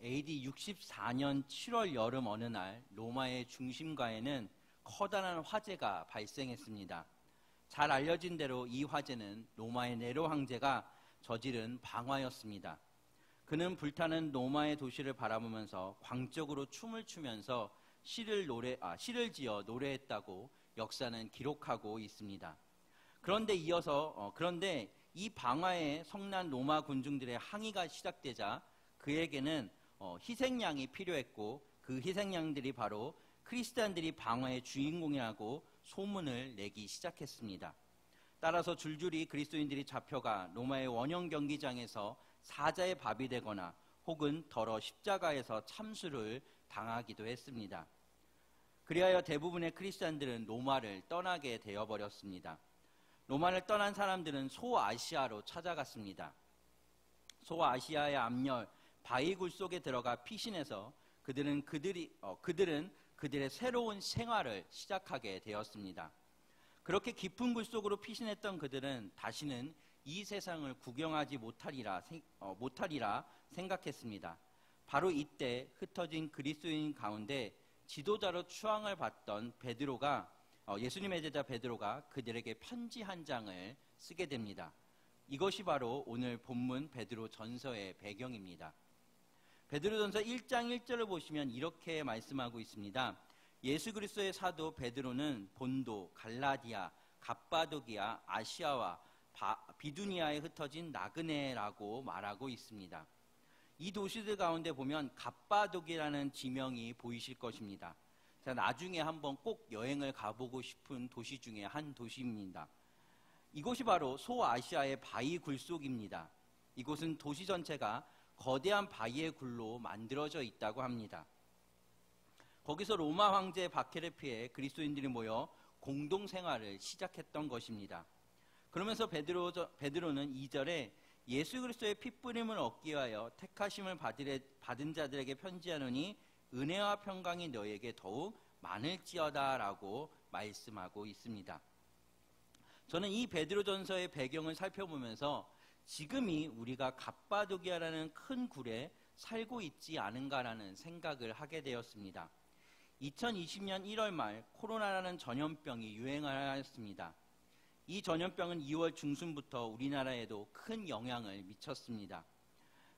AD 64년 7월 여름 어느 날 로마의 중심가에는 커다란 화재가 발생했습니다. 잘 알려진 대로 이 화재는 로마의 네로 황제가 저지른 방화였습니다. 그는 불타는 로마의 도시를 바라보면서 광적으로 춤을 추면서 시를 지어 노래했다고 역사는 기록하고 있습니다. 그런데 이 방화에 성난 로마 군중들의 항의가 시작되자 그에게는 희생양이 필요했고 그 희생양들이 바로 크리스찬들이 방화의 주인공이라고 소문을 내기 시작했습니다. 따라서 줄줄이 그리스도인들이 잡혀가 로마의 원형 경기장에서 사자의 밥이 되거나 혹은 더러 십자가에서 참수를 당하기도 했습니다. 그리하여 대부분의 크리스찬들은 로마를 떠나게 되어버렸습니다. 로마를 떠난 사람들은 소아시아로 찾아갔습니다. 소아시아의 앞열 바위굴 속에 들어가 피신해서 그들은 그들의 새로운 생활을 시작하게 되었습니다. 그렇게 깊은 굴 속으로 피신했던 그들은 다시는 이 세상을 구경하지 못하리라 생각했습니다. 바로 이때 흩어진 그리스도인 가운데 지도자로 추앙을 받던 예수님의 제자 베드로가 그들에게 편지 한 장을 쓰게 됩니다. 이것이 바로 오늘 본문 베드로 전서의 배경입니다. 베드로 전서 1장 1절을 보시면 이렇게 말씀하고 있습니다. 예수 그리스도의 사도 베드로는 본도, 갈라디아, 갑바도기아, 아시아와 비두니아에 흩어진 나그네라고 말하고 있습니다. 이 도시들 가운데 보면 갑바도기라는 지명이 보이실 것입니다. 제가 나중에 한번 꼭 여행을 가보고 싶은 도시 중에 한 도시입니다. 이곳이 바로 소아시아의 바위 굴속입니다. 이곳은 도시 전체가 거대한 바위의 굴로 만들어져 있다고 합니다. 거기서 로마 황제 바케레피에 그리스도인들이 모여 공동생활을 시작했던 것입니다. 그러면서 베드로는 2절에 예수 그리스도의 핏부림을 얻기 위하여 택하심을 받은 자들에게 편지하노니 은혜와 평강이 너에게 더욱 많을지어다 라고 말씀하고 있습니다. 저는 이 베드로전서의 배경을 살펴보면서 지금이 우리가 갑바도기아라는 큰 굴에 살고 있지 않은가라는 생각을 하게 되었습니다. 2020년 1월 말 코로나라는 전염병이 유행하였습니다. 이 전염병은 2월 중순부터 우리나라에도 큰 영향을 미쳤습니다.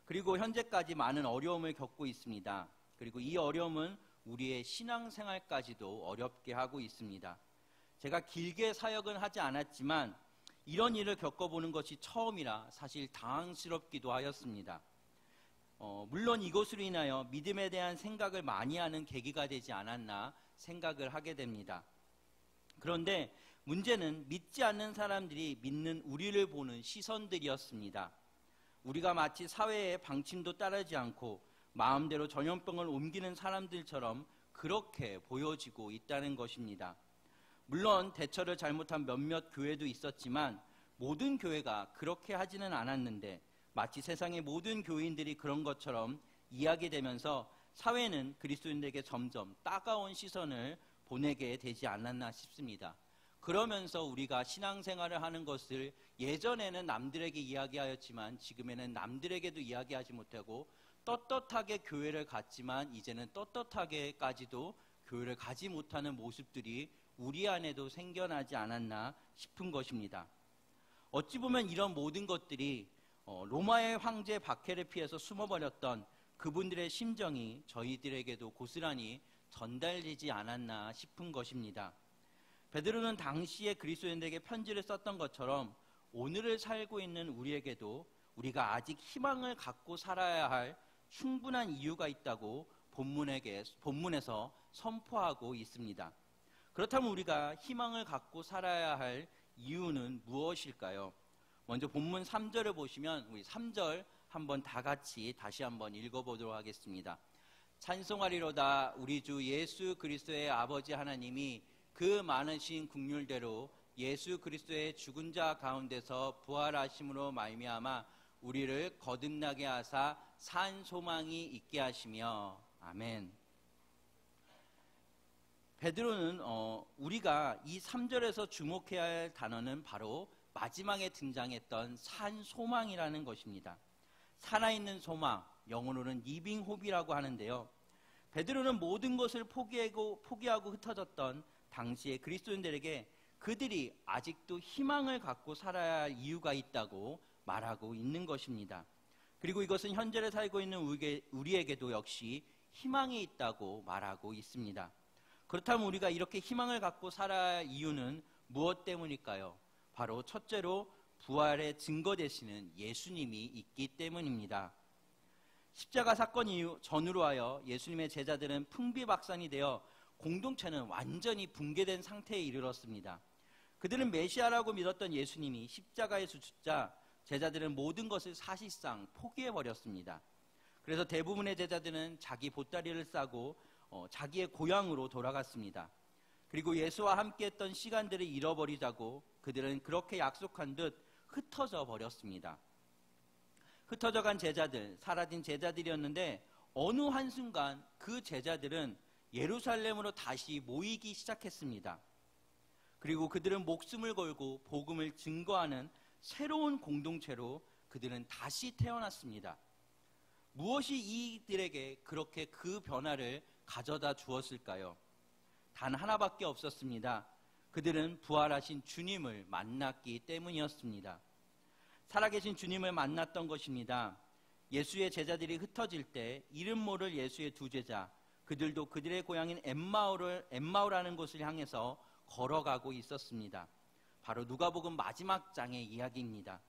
그리고 현재까지 많은 어려움을 겪고 있습니다. 그리고 이 어려움은 우리의 신앙생활까지도 어렵게 하고 있습니다. 제가 길게 사역은 하지 않았지만 이런 일을 겪어보는 것이 처음이라 사실 당황스럽기도 하였습니다. 물론 이것으로 인하여 믿음에 대한 생각을 많이 하는 계기가 되지 않았나 생각을 하게 됩니다. 그런데 문제는 믿지 않는 사람들이 믿는 우리를 보는 시선들이었습니다. 우리가 마치 사회의 방침도 따르지 않고 마음대로 전염병을 옮기는 사람들처럼 그렇게 보여지고 있다는 것입니다. 물론 대처를 잘못한 몇몇 교회도 있었지만 모든 교회가 그렇게 하지는 않았는데 마치 세상의 모든 교인들이 그런 것처럼 이야기되면서 사회는 그리스도인들에게 점점 따가운 시선을 보내게 되지 않았나 싶습니다. 그러면서 우리가 신앙생활을 하는 것을 예전에는 남들에게 이야기하였지만 지금에는 남들에게도 이야기하지 못하고 떳떳하게 교회를 갔지만 이제는 떳떳하게까지도 교회를 가지 못하는 모습들이 우리 안에도 생겨나지 않았나 싶은 것입니다. 어찌 보면 이런 모든 것들이 로마의 황제 바케레피에서 숨어버렸던 그분들의 심정이 저희들에게도 고스란히 전달되지 않았나 싶은 것입니다. 베드로는 당시에 그리스도인들에게 편지를 썼던 것처럼 오늘을 살고 있는 우리에게도 우리가 아직 희망을 갖고 살아야 할 충분한 이유가 있다고 본문에서 선포하고 있습니다. 그렇다면 우리가 희망을 갖고 살아야 할 이유는 무엇일까요? 먼저 본문 3절을 보시면 우리 3절 한번 다 같이 다시 한번 읽어보도록 하겠습니다. 찬송하리로다 우리 주 예수 그리스도의 아버지 하나님이 그 많으신 긍휼대로 예수 그리스도의 죽은 자 가운데서 부활하심으로 말미암아 우리를 거듭나게 하사 산 소망이 있게 하시며 아멘. 베드로는 우리가 이 3절에서 주목해야 할 단어는 바로 마지막에 등장했던 산 소망이라는 것입니다. 살아있는 소망, 영어로는 리빙 홉이라고 하는데요. 베드로는 모든 것을 포기하고 흩어졌던 당시의 그리스도인들에게 그들이 아직도 희망을 갖고 살아야 할 이유가 있다고 말하고 있는 것입니다. 그리고 이것은 현재를 살고 있는 우리에게도 역시 희망이 있다고 말하고 있습니다. 그렇다면 우리가 이렇게 희망을 갖고 살아야 할 이유는 무엇 때문일까요? 바로 첫째로 부활의 증거 되시는 예수님이 있기 때문입니다. 십자가 사건 이후 전후로 하여 예수님의 제자들은 풍비박산이 되어 공동체는 완전히 붕괴된 상태에 이르렀습니다. 그들은 메시아라고 믿었던 예수님이 십자가에 죽자 제자들은 모든 것을 사실상 포기해버렸습니다. 그래서 대부분의 제자들은 자기 보따리를 싸고 자기의 고향으로 돌아갔습니다. 그리고 예수와 함께했던 시간들을 잃어버리자고 그들은 그렇게 약속한 듯 흩어져 버렸습니다. 흩어져 간 제자들, 사라진 제자들이었는데 어느 한순간 그 제자들은 예루살렘으로 다시 모이기 시작했습니다. 그리고 그들은 목숨을 걸고 복음을 증거하는 새로운 공동체로 그들은 다시 태어났습니다. 무엇이 이들에게 그렇게 그 변화를 가져다 주었을까요? 단 하나밖에 없었습니다. 그들은 부활하신 주님을 만났기 때문이었습니다. 살아계신 주님을 만났던 것입니다. 예수의 제자들이 흩어질 때 이름 모를 예수의 두 제자, 그들도 그들의 고향인 엠마오라는 곳을 향해서 걸어가고 있었습니다. 바로 누가복음 마지막 장의 이야기입니다.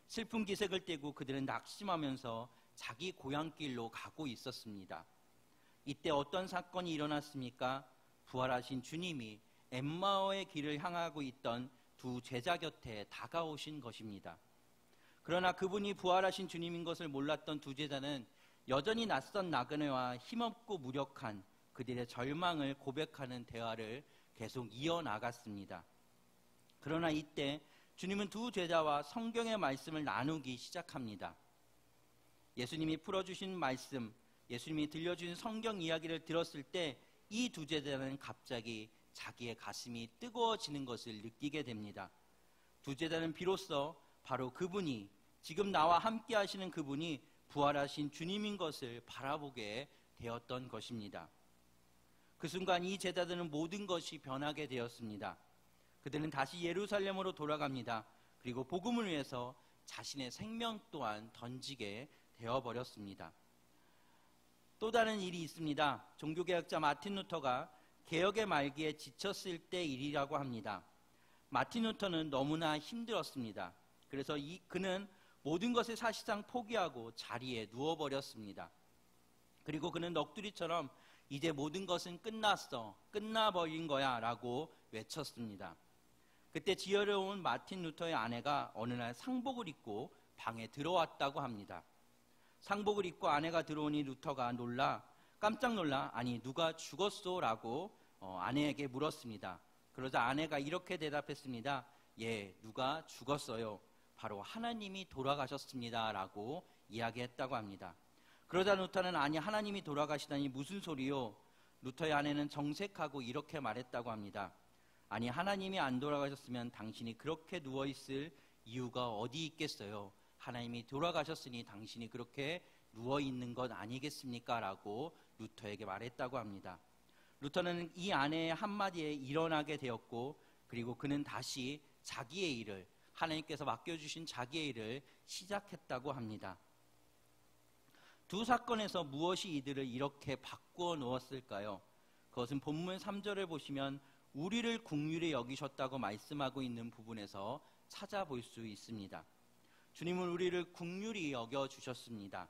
슬픈 기색을 띠고 그들은 낙심하면서 자기 고향길로 가고 있었습니다. 이때 어떤 사건이 일어났습니까? 부활하신 주님이 엠마오의 길을 향하고 있던 두 제자 곁에 다가오신 것입니다. 그러나 그분이 부활하신 주님인 것을 몰랐던 두 제자는 여전히 낯선 나그네와 힘없고 무력한 그들의 절망을 고백하는 대화를 계속 이어나갔습니다. 그러나 이때 주님은 두 제자와 성경의 말씀을 나누기 시작합니다. 예수님이 풀어주신 말씀, 예수님이 들려주신 성경 이야기를 들었을 때 이 두 제자는 갑자기 자기의 가슴이 뜨거워지는 것을 느끼게 됩니다. 두 제자는 비로소 바로 그분이, 지금 나와 함께 하시는 그분이 부활하신 주님인 것을 바라보게 되었던 것입니다. 그 순간 이 제자들은 모든 것이 변하게 되었습니다. 그들은 다시 예루살렘으로 돌아갑니다. 그리고 복음을 위해서 자신의 생명 또한 던지게 되어버렸습니다. 또 다른 일이 있습니다. 종교개혁자 마틴 루터가 개혁의 말기에 지쳤을 때 일이라고 합니다. 마틴 루터는 너무나 힘들었습니다. 그래서 그는 모든 것을 사실상 포기하고 자리에 누워버렸습니다. 그리고 그는 넋두리처럼 이제 모든 것은 끝났어, 끝나버린 거야 라고 외쳤습니다. 그때 지혜로운 마틴 루터의 아내가 어느 날 상복을 입고 방에 들어왔다고 합니다. 상복을 입고 아내가 들어오니 루터가 깜짝 놀라 아니 누가 죽었소? 라고 아내에게 물었습니다. 그러자 아내가 이렇게 대답했습니다. 예, 누가 죽었어요. 바로 하나님이 돌아가셨습니다. 라고 이야기했다고 합니다. 그러자 루터는 아니 하나님이 돌아가시다니 무슨 소리요? 루터의 아내는 정색하고 이렇게 말했다고 합니다. 아니 하나님이 안 돌아가셨으면 당신이 그렇게 누워있을 이유가 어디 있겠어요? 하나님이 돌아가셨으니 당신이 그렇게 누워있는 것 아니겠습니까? 라고 루터에게 말했다고 합니다. 루터는 이 아내의 한마디에 일어나게 되었고 그리고 그는 다시 자기의 일을, 하나님께서 맡겨주신 자기의 일을 시작했다고 합니다. 두 사건에서 무엇이 이들을 이렇게 바꾸어 놓았을까요? 그것은 본문 3절을 보시면 우리를 긍휼히 여기셨다고 말씀하고 있는 부분에서 찾아볼 수 있습니다. 주님은 우리를 긍휼히 여겨주셨습니다.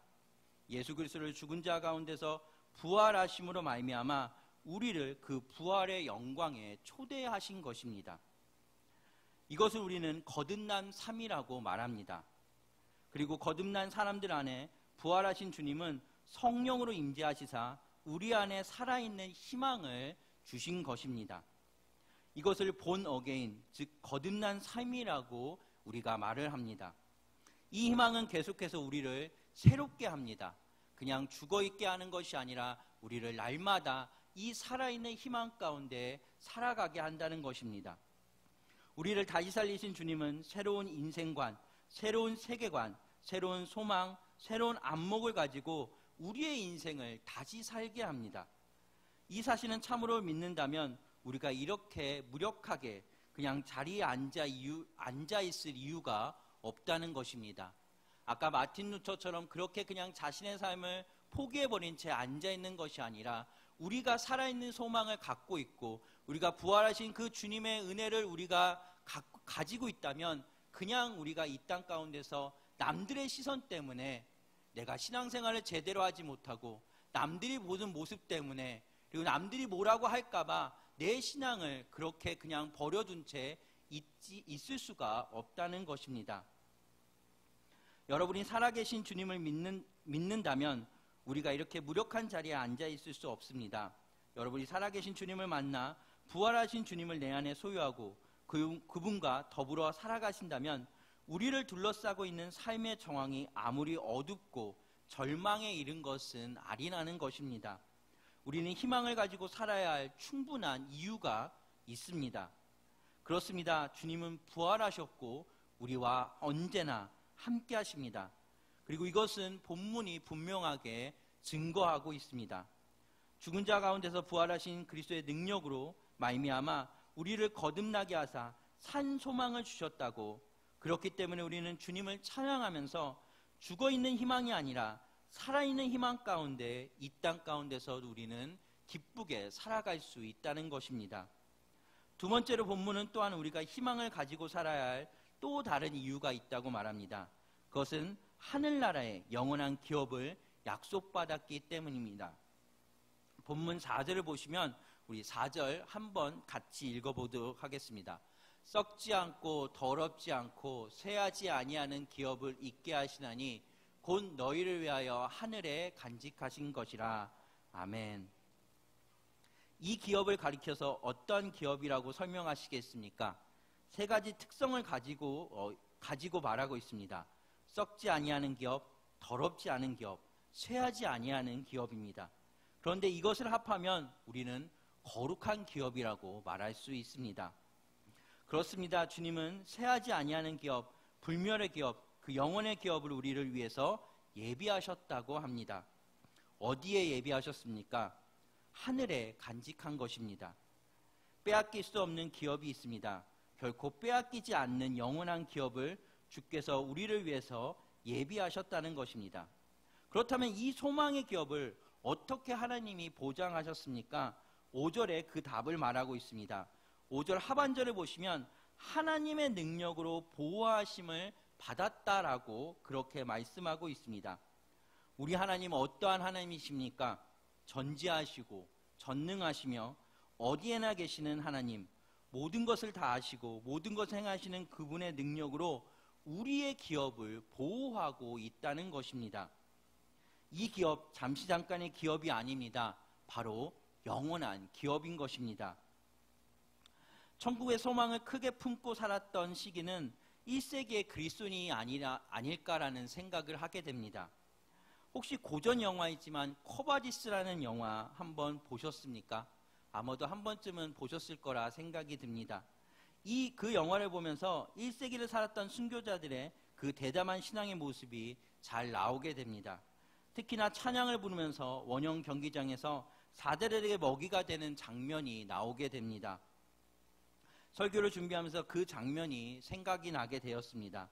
예수 그리스도를 죽은 자 가운데서 부활하심으로 말미암아 우리를 그 부활의 영광에 초대하신 것입니다. 이것을 우리는 거듭난 삶이라고 말합니다. 그리고 거듭난 사람들 안에 부활하신 주님은 성령으로 임재하시사 우리 안에 살아있는 희망을 주신 것입니다. 이것을 본 어게인, 즉 거듭난 삶이라고 우리가 말을 합니다. 이 희망은 계속해서 우리를 새롭게 합니다. 그냥 죽어있게 하는 것이 아니라 우리를 날마다 이 살아있는 희망 가운데 살아가게 한다는 것입니다. 우리를 다시 살리신 주님은 새로운 인생관, 새로운 세계관, 새로운 소망, 새로운 안목을 가지고 우리의 인생을 다시 살게 합니다. 이 사실은 참으로 믿는다면 우리가 이렇게 무력하게 그냥 자리에 앉아 있을 이유가 없다는 것입니다. 아까 마틴 루터처럼 그렇게 그냥 자신의 삶을 포기해버린 채 앉아있는 것이 아니라 우리가 살아있는 소망을 갖고 있고 우리가 부활하신 그 주님의 은혜를 우리가 가지고 있다면 그냥 우리가 이 땅 가운데서 남들의 시선 때문에 내가 신앙생활을 제대로 하지 못하고 남들이 보는 모습 때문에 그리고 남들이 뭐라고 할까봐 내 신앙을 그렇게 그냥 버려둔 채 있을 수가 없다는 것입니다. 여러분이 살아계신 주님을 믿는다면 우리가 이렇게 무력한 자리에 앉아 있을 수 없습니다. 여러분이 살아계신 주님을 만나 부활하신 주님을 내 안에 소유하고 그분과 더불어 살아가신다면 우리를 둘러싸고 있는 삶의 정황이 아무리 어둡고 절망에 이른 것은 아니라는 것입니다. 우리는 희망을 가지고 살아야 할 충분한 이유가 있습니다. 그렇습니다. 주님은 부활하셨고 우리와 언제나 함께 하십니다. 그리고 이것은 본문이 분명하게 증거하고 있습니다. 죽은 자 가운데서 부활하신 그리스도의 능력으로 말미암아 우리를 거듭나게 하사 산 소망을 주셨다고, 그렇기 때문에 우리는 주님을 찬양하면서 죽어있는 희망이 아니라 살아있는 희망 가운데 이 땅 가운데서 우리는 기쁘게 살아갈 수 있다는 것입니다. 두 번째로 본문은 또한 우리가 희망을 가지고 살아야 할 또 다른 이유가 있다고 말합니다. 그것은 하늘나라의 영원한 기업을 약속받았기 때문입니다. 본문 4절을 보시면 우리 4절 한번 같이 읽어보도록 하겠습니다. 썩지 않고 더럽지 않고 쇠하지 아니하는 기업을 있게 하시나니 곧 너희를 위하여 하늘에 간직하신 것이라. 아멘. 이 기업을 가리켜서 어떤 기업이라고 설명하시겠습니까? 세 가지 특성을 가지고 말하고 있습니다. 썩지 아니하는 기업, 더럽지 않은 기업, 쇠하지 아니하는 기업입니다. 그런데 이것을 합하면 우리는 거룩한 기업이라고 말할 수 있습니다. 그렇습니다. 주님은 쇠하지 아니하는 기업, 불멸의 기업, 그 영원의 기업을 우리를 위해서 예비하셨다고 합니다. 어디에 예비하셨습니까? 하늘에 간직한 것입니다. 빼앗길 수 없는 기업이 있습니다. 결코 빼앗기지 않는 영원한 기업을 주께서 우리를 위해서 예비하셨다는 것입니다. 그렇다면 이 소망의 기업을 어떻게 하나님이 보장하셨습니까? 5절에 그 답을 말하고 있습니다. 5절 하반절을 보시면 하나님의 능력으로 보호하심을 받았다라고 그렇게 말씀하고 있습니다. 우리 하나님은 어떠한 하나님이십니까? 전지하시고 전능하시며 어디에나 계시는 하나님, 모든 것을 다 아시고 모든 것을 행하시는 그분의 능력으로 우리의 기업을 보호하고 있다는 것입니다. 이 기업, 잠시 잠깐의 기업이 아닙니다. 바로 영원한 기업인 것입니다. 천국의 소망을 크게 품고 살았던 시기는 1세기의 그리스도인이 아닐까라는 생각을 하게 됩니다. 혹시 고전 영화이지만 코바디스라는 영화 한번 보셨습니까? 아마도 한 번쯤은 보셨을 거라 생각이 듭니다. 그 영화를 보면서 1세기를 살았던 순교자들의 그 대담한 신앙의 모습이 잘 나오게 됩니다. 특히나 찬양을 부르면서 원형 경기장에서 사대들에게 먹이가 되는 장면이 나오게 됩니다. 설교를 준비하면서 그 장면이 생각이 나게 되었습니다.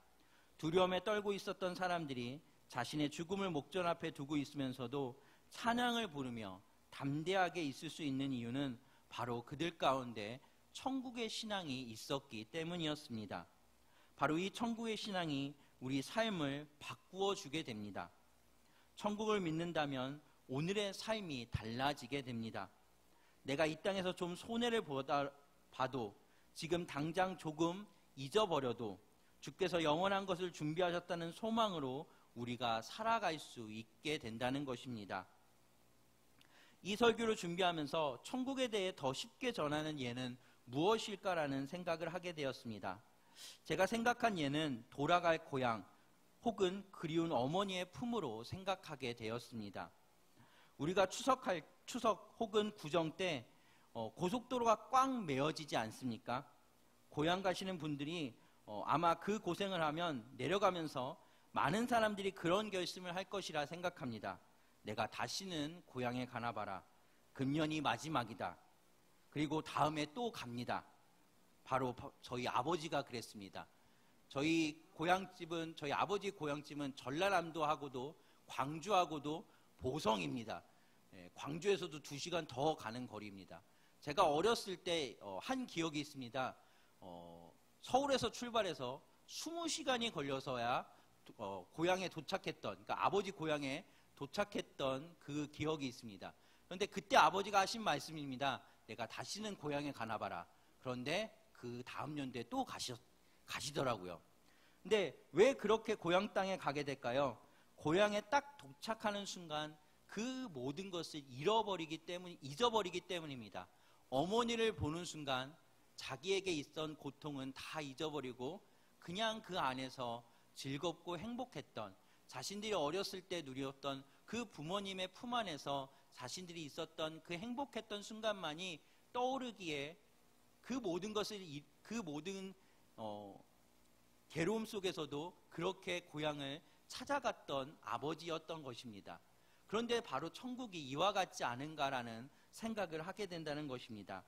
두려움에 떨고 있었던 사람들이 자신의 죽음을 목전 앞에 두고 있으면서도 찬양을 부르며 담대하게 있을 수 있는 이유는 바로 그들 가운데 천국의 신앙이 있었기 때문이었습니다. 바로 이 천국의 신앙이 우리 삶을 바꾸어 주게 됩니다. 천국을 믿는다면 오늘의 삶이 달라지게 됩니다. 내가 이 땅에서 좀 손해를 봐도 지금 당장 조금 잊어버려도 주께서 영원한 것을 준비하셨다는 소망으로 우리가 살아갈 수 있게 된다는 것입니다. 이 설교를 준비하면서 천국에 대해 더 쉽게 전하는 예는 무엇일까라는 생각을 하게 되었습니다. 제가 생각한 예는 돌아갈 고향 혹은 그리운 어머니의 품으로 생각하게 되었습니다. 우리가 추석 혹은 구정 때 고속도로가 꽉 메어지지 않습니까? 고향 가시는 분들이 아마 그 고생을 하면 내려가면서 많은 사람들이 그런 결심을 할 것이라 생각합니다. 내가 다시는 고향에 가나 봐라. 금년이 마지막이다. 그리고 다음에 또 갑니다. 바로 저희 아버지가 그랬습니다. 저희 아버지 고향집은 전라남도하고도 광주하고도 보성입니다. 광주에서도 2시간 더 가는 거리입니다. 제가 어렸을 때 한 기억이 있습니다. 서울에서 출발해서 20시간이 걸려서야 고향에 도착했던, 그러니까 아버지 고향에 도착했던 그 기억이 있습니다. 그런데 그때 아버지가 하신 말씀입니다. 내가 다시는 고향에 가나 봐라. 그런데 그 다음 연도에 또 가시더라고요. 근데 왜 그렇게 고향 땅에 가게 될까요? 고향에 딱 도착하는 순간 그 모든 것을 잊어버리기 때문입니다. 어머니를 보는 순간 자기에게 있던 고통은 다 잊어버리고 그냥 그 안에서 즐겁고 행복했던, 자신들이 어렸을 때 누렸던 그 부모님의 품 안에서 자신들이 있었던 그 행복했던 순간만이 떠오르기에 그 모든 괴로움 속에서도 그렇게 고향을 찾아갔던 아버지였던 것입니다. 그런데 바로 천국이 이와 같지 않은가라는 생각을 하게 된다는 것입니다.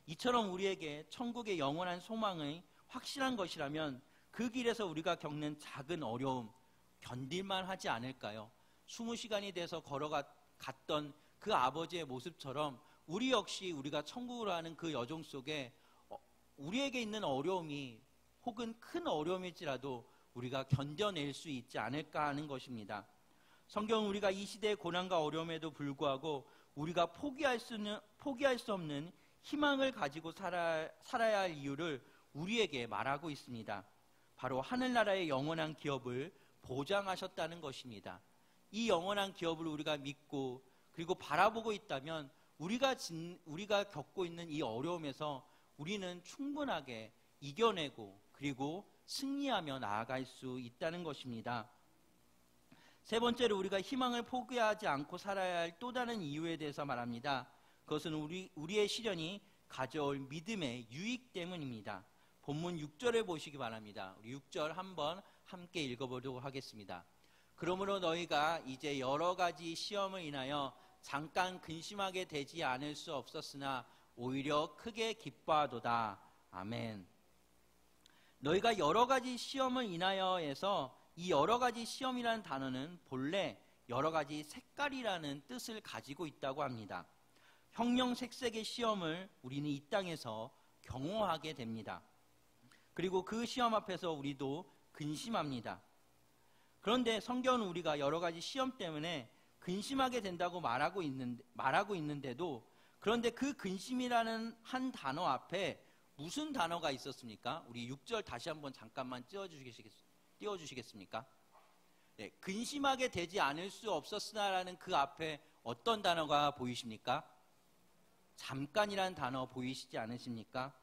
이처럼 우리에게 천국의 영원한 소망이 확실한 것이라면 그 길에서 우리가 겪는 작은 어려움 견딜만 하지 않을까요? 20시간이 돼서 걸어갔던 그 아버지의 모습처럼 우리 역시 우리가 천국으로 하는 그 여정 속에 우리에게 있는 어려움이 혹은 큰 어려움일지라도 우리가 견뎌낼 수 있지 않을까 하는 것입니다. 성경은 우리가 이 시대의 고난과 어려움에도 불구하고 우리가 포기할 수 없는 희망을 가지고 살아야 할 이유를 우리에게 말하고 있습니다. 바로 하늘나라의 영원한 기업을 보장하셨다는 것입니다. 이 영원한 기업을 우리가 믿고 그리고 바라보고 있다면 우리가 겪고 있는 이 어려움에서 우리는 충분하게 이겨내고 그리고 승리하며 나아갈 수 있다는 것입니다. 세 번째로 우리가 희망을 포기하지 않고 살아야 할 또 다른 이유에 대해서 말합니다. 그것은 우리의 시련이 가져올 믿음의 유익 때문입니다. 본문 6절을 보시기 바랍니다. 우리 6절 한번 함께 읽어보도록 하겠습니다. 그러므로 너희가 이제 여러 가지 시험을 인하여 잠깐 근심하게 되지 않을 수 없었으나 오히려 크게 기뻐하도다. 아멘. 너희가 여러 가지 시험을 인하여에서 이 여러 가지 시험이라는 단어는 본래 여러 가지 색깔이라는 뜻을 가지고 있다고 합니다. 형형색색의 시험을 우리는 이 땅에서 경험하게 됩니다. 그리고 그 시험 앞에서 우리도 근심합니다. 그런데 성경은 우리가 여러 가지 시험 때문에 근심하게 된다고 말하고 있는데도 그런데 그 근심이라는 한 단어 앞에 무슨 단어가 있었습니까? 우리 6절 다시 한번 잠깐만 띄워주시겠습니까? 네, 근심하게 되지 않을 수 없었으나라는 그 앞에 어떤 단어가 보이십니까? 잠깐이란 단어 보이시지 않으십니까?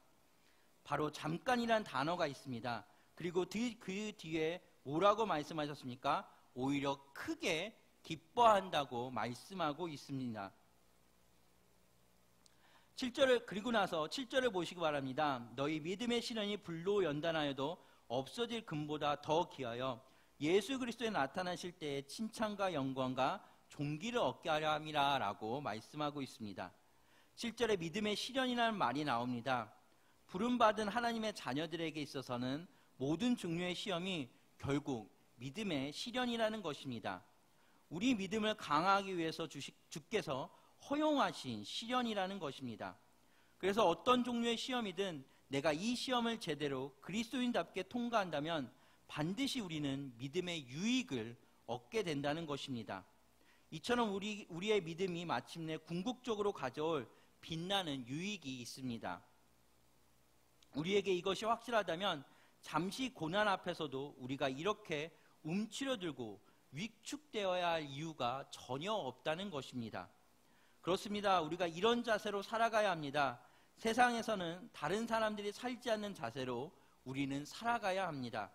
바로 잠깐이란 단어가 있습니다. 그리고 그 뒤에 뭐라고 말씀하셨습니까? 오히려 크게 기뻐한다고 말씀하고 있습니다. 7절을 그리고 나서 7절을 보시기 바랍니다. 너희 믿음의 시련이 불로 연단하여도 없어질 금보다 더 귀하여 예수 그리스도에 나타나실 때에 칭찬과 영광과 존귀를 얻게 하려 함이라 라고 말씀하고 있습니다. 7절에 믿음의 시련이라는 말이 나옵니다. 부름받은 하나님의 자녀들에게 있어서는 모든 종류의 시험이 결국 믿음의 시련이라는 것입니다. 우리 믿음을 강화하기 위해서 주께서 허용하신 시련이라는 것입니다. 그래서 어떤 종류의 시험이든 내가 이 시험을 제대로 그리스도인답게 통과한다면 반드시 우리는 믿음의 유익을 얻게 된다는 것입니다. 이처럼 우리의 믿음이 마침내 궁극적으로 가져올 빛나는 유익이 있습니다. 우리에게 이것이 확실하다면 잠시 고난 앞에서도 우리가 이렇게 움츠러들고 위축되어야 할 이유가 전혀 없다는 것입니다. 그렇습니다. 우리가 이런 자세로 살아가야 합니다. 세상에서는 다른 사람들이 살지 않는 자세로 우리는 살아가야 합니다.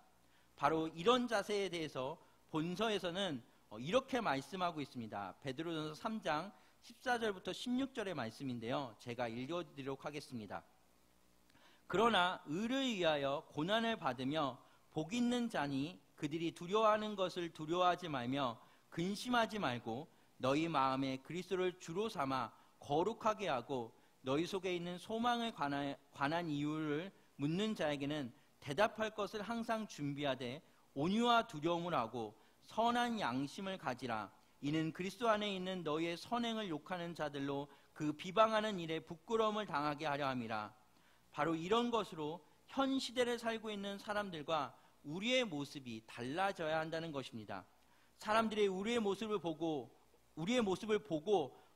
바로 이런 자세에 대해서 본서에서는 이렇게 말씀하고 있습니다. 베드로전서 3장 14절부터 16절의 말씀인데요. 제가 읽어드리도록 하겠습니다. 그러나 의를 위하여 고난을 받으며 복 있는 자니 그들이 두려워하는 것을 두려워하지 말며 근심하지 말고 너희 마음에 그리스도를 주로 삼아 거룩하게 하고 너희 속에 있는 소망을 관한 이유를 묻는 자에게는 대답할 것을 항상 준비하되 온유와 두려움을 하고 선한 양심을 가지라. 이는 그리스도 안에 있는 너희의 선행을 욕하는 자들로 그 비방하는 일에 부끄러움을 당하게 하려 함이라. 바로 이런 것으로 현 시대를 살고 있는 사람들과 우리의 모습이 달라져야 한다는 것입니다. 사람들이 우리의 모습을 보고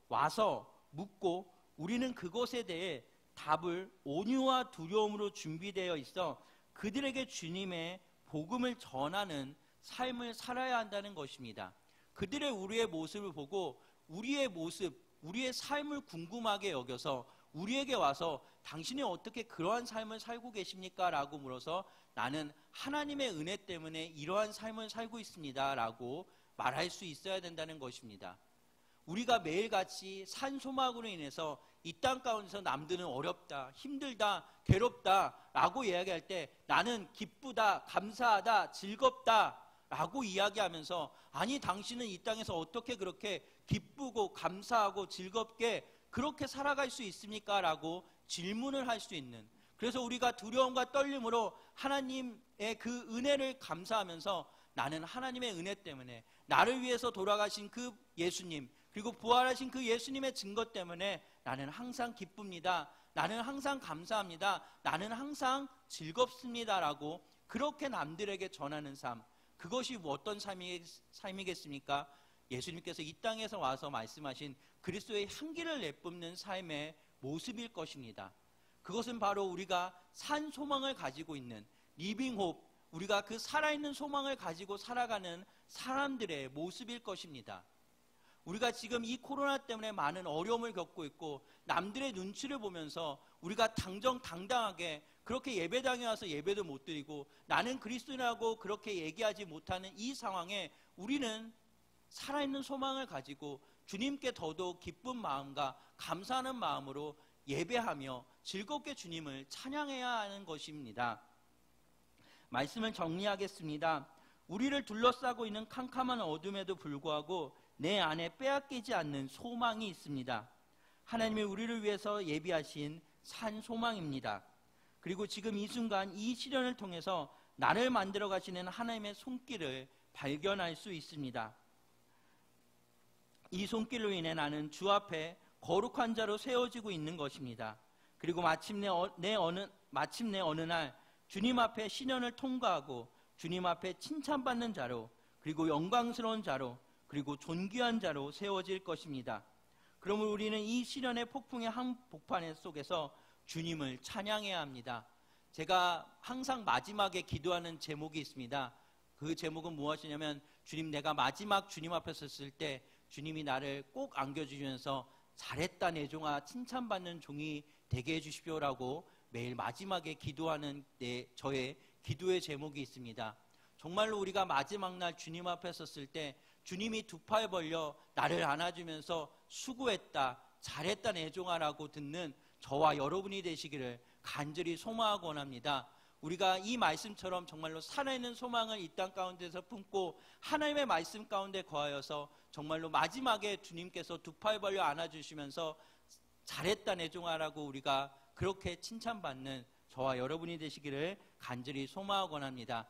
와서 묻고 우리는 그것에 대해 답을 온유와 두려움으로 준비되어 있어 그들에게 주님의 복음을 전하는 삶을 살아야 한다는 것입니다. 그들의 우리의 모습을 보고 우리의 삶을 궁금하게 여겨서 우리에게 와서 당신이 어떻게 그러한 삶을 살고 계십니까? 라고 물어서 나는 하나님의 은혜 때문에 이러한 삶을 살고 있습니다. 라고 말할 수 있어야 된다는 것입니다. 우리가 매일같이 산소막으로 인해서 이 땅 가운데서 남들은 어렵다, 힘들다, 괴롭다 라고 이야기할 때 나는 기쁘다, 감사하다, 즐겁다 라고 이야기하면서 아니 당신은 이 땅에서 어떻게 그렇게 기쁘고 감사하고 즐겁게 그렇게 살아갈 수 있습니까? 라고 질문을 할 수 있는, 그래서 우리가 두려움과 떨림으로 하나님의 그 은혜를 감사하면서 나는 하나님의 은혜 때문에 나를 위해서 돌아가신 그 예수님 그리고 부활하신 그 예수님의 증거 때문에 나는 항상 기쁩니다. 나는 항상 감사합니다. 나는 항상 즐겁습니다. 라고 그렇게 남들에게 전하는 삶, 그것이 어떤 삶이겠습니까? 예수님께서 이 땅에서 와서 말씀하신 그리스도의 향기를 내뿜는 삶의 모습일 것입니다. 그것은 바로 우리가 산 소망을 가지고 있는 리빙 홉, 우리가 그 살아있는 소망을 가지고 살아가는 사람들의 모습일 것입니다. 우리가 지금 이 코로나 때문에 많은 어려움을 겪고 있고 남들의 눈치를 보면서 우리가 당당하게 그렇게 예배당에 와서 예배도 못 드리고 나는 그리스도인이라고 그렇게 얘기하지 못하는 이 상황에 우리는 살아있는 소망을 가지고 주님께 더더욱 기쁜 마음과 감사하는 마음으로 예배하며 즐겁게 주님을 찬양해야 하는 것입니다. 말씀을 정리하겠습니다. 우리를 둘러싸고 있는 캄캄한 어둠에도 불구하고 내 안에 빼앗기지 않는 소망이 있습니다. 하나님이 우리를 위해서 예비하신 산 소망입니다. 그리고 지금 이 순간 이 시련을 통해서 나를 만들어 가시는 하나님의 손길을 발견할 수 있습니다. 이 손길로 인해 나는 주 앞에 거룩한 자로 세워지고 있는 것입니다. 그리고 마침내 어느 날 주님 앞에 시련을 통과하고 주님 앞에 칭찬받는 자로, 그리고 영광스러운 자로, 그리고 존귀한 자로 세워질 것입니다. 그러므로 우리는 이 시련의 폭풍의 한복판 속에서 주님을 찬양해야 합니다. 제가 항상 마지막에 기도하는 제목이 있습니다. 그 제목은 무엇이냐면 주님, 내가 마지막 주님 앞에 섰을 때 주님이 나를 꼭 안겨주시면서 잘했다 내 종아, 칭찬받는 종이 되게 해주십시오라고 매일 마지막에 기도하는 저의 기도의 제목이 있습니다. 정말로 우리가 마지막 날 주님 앞에 섰을 때 주님이 두 팔 벌려 나를 안아주면서 수고했다, 잘했다 내 종아라고 듣는 저와 여러분이 되시기를 간절히 소망하고 원합니다. 우리가 이 말씀처럼 정말로 살아있는 소망을 이 땅 가운데서 품고 하나님의 말씀 가운데 거하여서 정말로 마지막에 주님께서 두 팔 벌려 안아주시면서 잘했다 내 종아라고 우리가 그렇게 칭찬받는 저와 여러분이 되시기를 간절히 소망하고 원합니다.